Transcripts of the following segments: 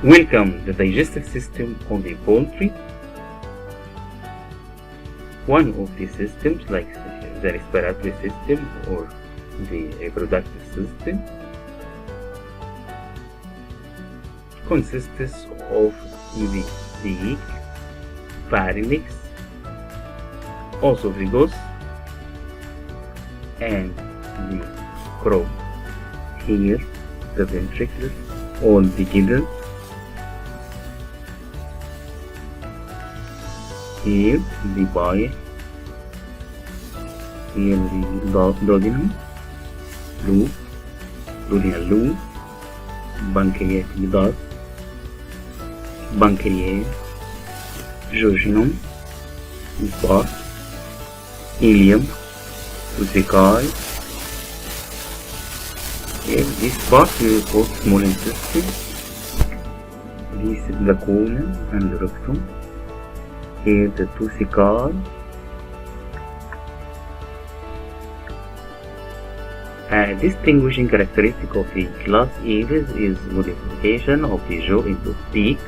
Welcome the digestive system of the poultry. One of the systems, like the respiratory system or the reproductive system, consists of the beak, pharynx, esophagus, and the crop. Here, the ventricles all together. Here, the bile. Here, the duodenum loop, duodenal loop, pancreatic duct, pancreas, jejunum, spot, ileum, vesicle. Here, this part we call small intestine. This is the colon and the rectum. Here, the vesicle. A distinguishing characteristic of the class Aves is modification of the jaw into beak,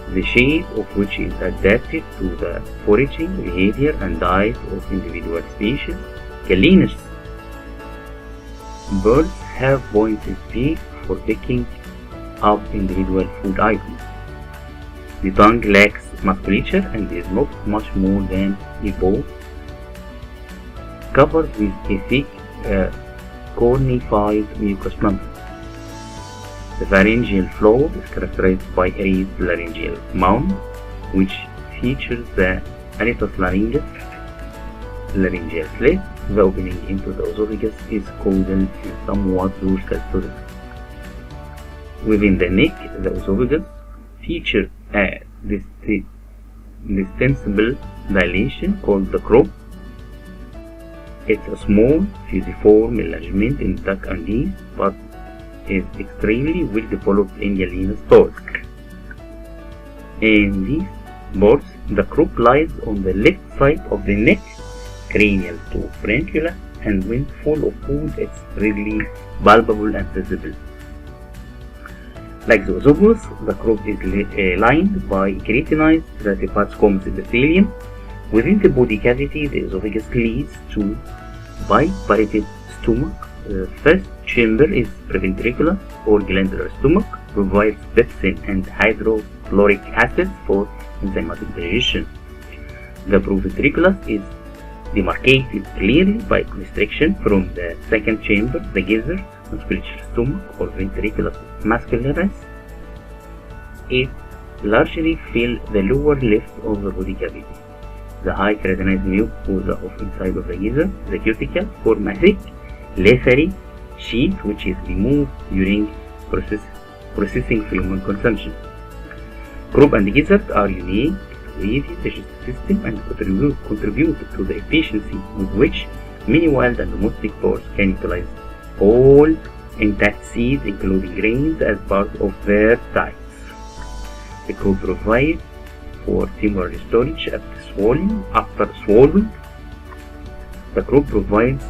the shape of which is adapted to the foraging behavior and diet of individual species. Calenus birds have pointed beak for picking up individual food items. The tongue lacks musculature and is not much more than a bow, covered with a thick cornified mucous membrane. The pharyngeal floor is characterized by a raised laryngeal mound, which features the anatomey laryngeal slit. The opening into the esophagus is caudal and somewhat dorsal to the neck. Within the neck, the esophagus features a distensible dilation called the crop. It's a small, fusiform enlargement in the duck and knees, but is extremely well developed in Galenus birds. In these birds, the crop lies on the left side of the neck, cranial to frenculum, and when full of food, it's readily palpable and visible. Like the esophagus, the crop is lined by keratinized stratified epithelium. Within the body cavity, the esophagus leads to bipartite stomach. The first chamber is preventricular or glandular stomach, provides pepsin and hydrochloric acid for enzymatic digestion. The proventriculus is demarcated clearly by constriction from the second chamber, the gizzard, musculature stomach or ventriculus muscularis. It largely fills the lower left of the body cavity. The high keratinized mucosa of inside of the gizzard, the cuticle, form a thick, leathery sheath which is removed during processing human consumption. Crop and gizzard are unique to the digestive system and contribute to the efficiency with which many wild and domestic birds can utilize all intact seeds, including grains, as part of their diets. The crop provides for temporary storage after swallowing. The crop provides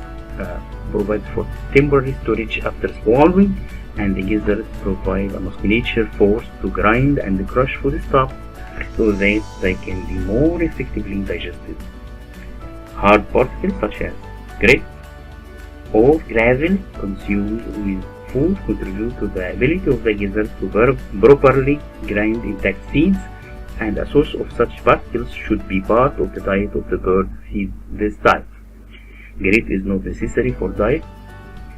for temporary storage after swallowing, and the gizzard provides a musculature force to grind and crush foodstuff so that they can be more effectively digested. Hard particles such as grit or gravel consumed with food contribute to the ability of the gizzard to properly grind intact seeds, and a source of such particles should be part of the diet of the bird feed this type. Grit is not necessary for diets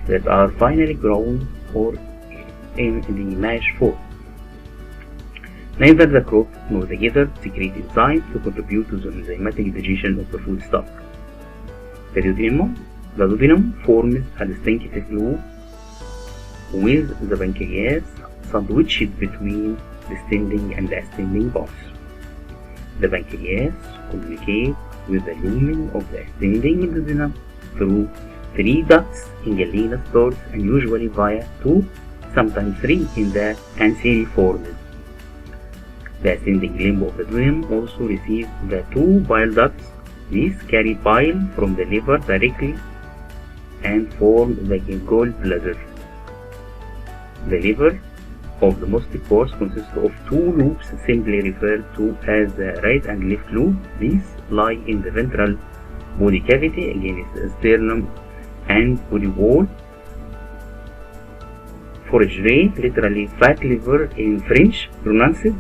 that are finely ground or in the mash form. Neither the crop nor the gizzard secrete enzymes to contribute to the enzymatic digestion of the foodstuff. The duodenum forms a distinctive loop with the pancreas sandwiched between descending and ascending parts. The pancreas communicates with the lumen of the ascending duodenum through 3 ducts in Galenus birds and usually via 2, sometimes 3 in the anseriformes. The ascending limb of the duodenum also receives the 2 bile ducts. These carry bile from the liver directly and form the gallbladder. The liver of domestic birds consists of two loops simply referred to as the right and left loop. These lie in the ventral body cavity against the sternum and body wall. Fourragère, literally fat liver in French, pronounced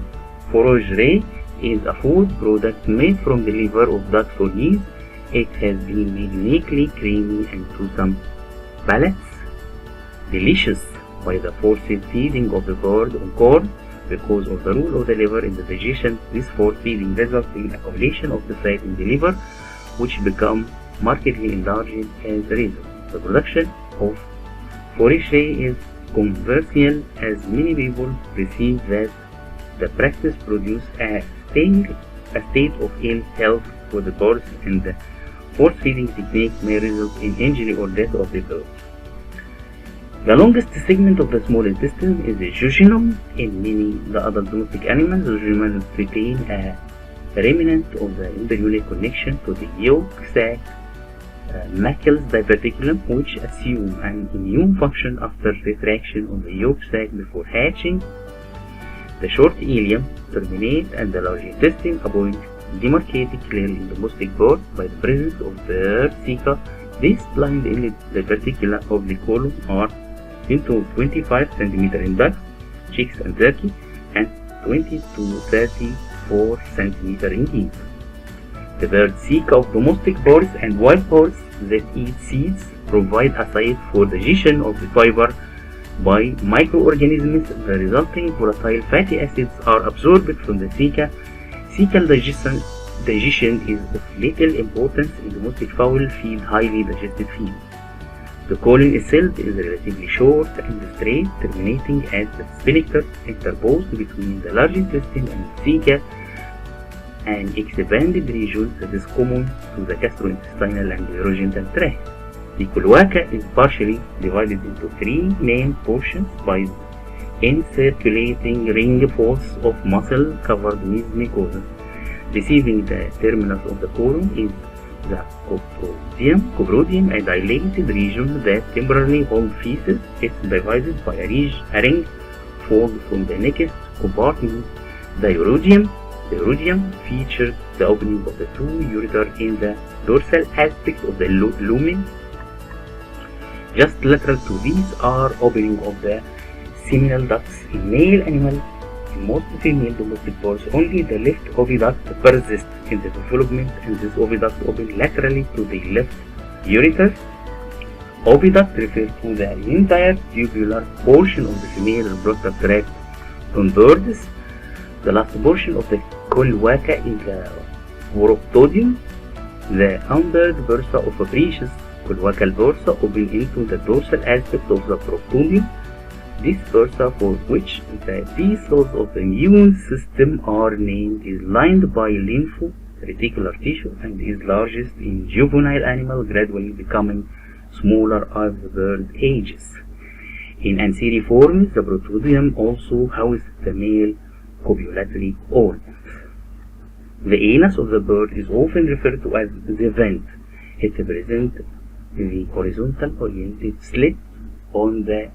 fourragère, is a food product made from the liver of ducks or geese. It has been made uniquely creamy and to some palates delicious by the forced feeding of the bird on corn. Because of the role of the liver in the digestion, this forced feeding results in accumulation of the fat in the liver, which become markedly enlarged as a result. The production of fourragère is controversial, as many people perceive that the practice produces a state of ill health for the birds, and the force feeding technique may result in injury or death of the bird. The longest segment of the small intestine is the jejunum. In many the other domestic animals, the jejunum retain a remnant of the embryonic connection to the yolk sac, macles diverticulum, which assume an immune function after retraction of the yolk sac before hatching. The short ileum terminates at the large intestine, a point demarcated clearly in domestic birds by the presence of the ceca. These blind diverticula of the colon are 10 to 25 cm in ducks, chicks and turkey, and 20 to 34 cm in geese. The bird ceca of domestic birds and wild birds that eat seeds provide a site for digestion of the fiber by microorganisms. The resulting volatile fatty acids are absorbed from the ceca. Cecal digestion is of little importance in domestic fowl feed highly digested feed. The colon itself is relatively short and straight, terminating at the sphincter interposed between the large intestine and the ceca, an expanded region that is common to the gastrointestinal and the urogenital tract. The cloaca is partially divided into three main portions by encirculating ring folds of muscle covered with mucosa. Receiving the terminus of the colon is the coprodium, a dilated region that temporarily holds feces. It's divided by a ring fold from the next compartment. The urodium features the opening of the two ureters in the dorsal aspect of the lumen. Just lateral to these are opening of the seminal ducts. In male animal, in most female domestic birds, only the left oviduct persists in the development, and this oviduct opens laterally to the left ureter. Oviduct refers to the entire tubular portion of the female reproductive tract. On birds, the last portion of the cloaca is the proctodium. The unpaired bursa of Fabricius cloacal bursa open into the dorsal aspect of the proctodium. This bursa, for which the B cells of the immune system are named, is lined by lympho-reticular tissue and is largest in juvenile animal, gradually becoming smaller as the bird ages. In anseriformes, the proctodium also houses the male copulatory organs. The anus of the bird is often referred to as the vent. It presents the horizontal oriented slit on the